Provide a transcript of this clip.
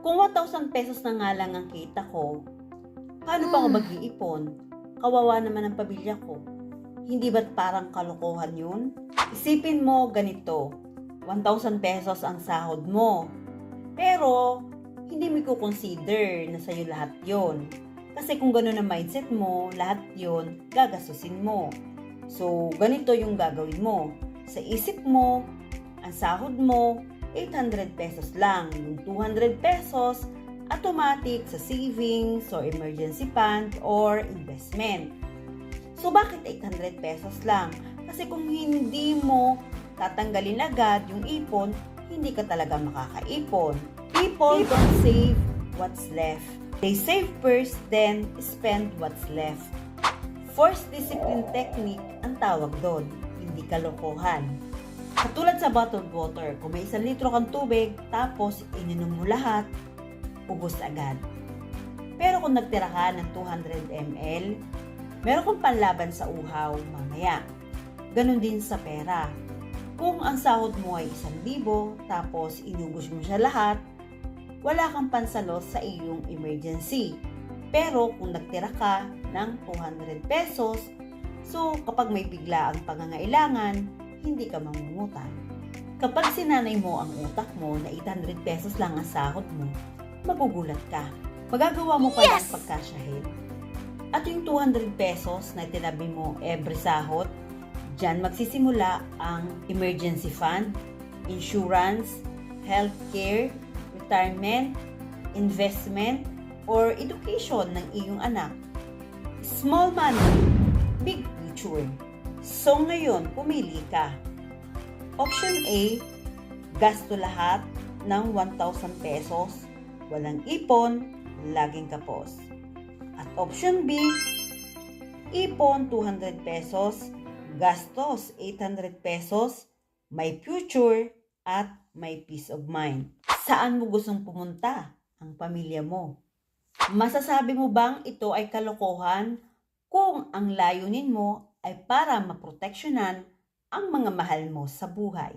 Kung 1,000 pesos na nga lang ang kita ko, paano pa ako mag-iipon? Kawawa naman ang pamilya ko. Hindi ba't parang kalokohan yun? Isipin mo ganito, 1,000 pesos ang sahod mo. Pero, hindi mo i-consider na sa'yo lahat yon. Kasi kung gano'n ang mindset mo, lahat yon gagastusin mo. So, ganito yung gagawin mo. Sa isip mo, ang sahod mo, 800 pesos lang. Yung 200 pesos, automatic sa savings or emergency fund or investment. So, bakit 800 pesos lang? Kasi kung hindi mo tatanggalin agad yung ipon, hindi ka talaga makakaipon. People don't save what's left. They save first, then spend what's left. Forced discipline technique ang tawag doon, hindi kalokohan. Katulad sa bottled water, kung may 1 litro kang tubig, tapos ininom mo lahat, ubos agad. Pero kung nagtira ka ng 200 ml, meron kang panlaban sa uhaw mamaya. Ganon din sa pera. Kung ang sahod mo ay 1,000, tapos inubos mo siya lahat, wala kang pansalos sa iyong emergency. Pero kung nagtira ka ng 200 pesos, so kapag may bigla ang pangangailangan, hindi ka mangungutang. Kapag sinanay mo ang utak mo na 800 pesos lang ang sahod mo, magugulat ka. Magagawa mo pa lang pagkasyahin. At yung 200 pesos na tinabi mo every sahod, dyan magsisimula ang emergency fund, insurance, healthcare, retirement, investment, or education ng iyong anak. Small money, big future. So ngayon, pumili ka. Option A, gasto lahat ng 1,000 pesos, walang ipon, laging kapos. At option B, ipon 200 pesos, gastos 800 pesos, may future at may peace of mind. Saan mo gustong pumunta ang pamilya mo? Masasabi mo bang ito ay kalokohan kung ang layunin mo ay para maproteksyonan ang mga mahal mo sa buhay?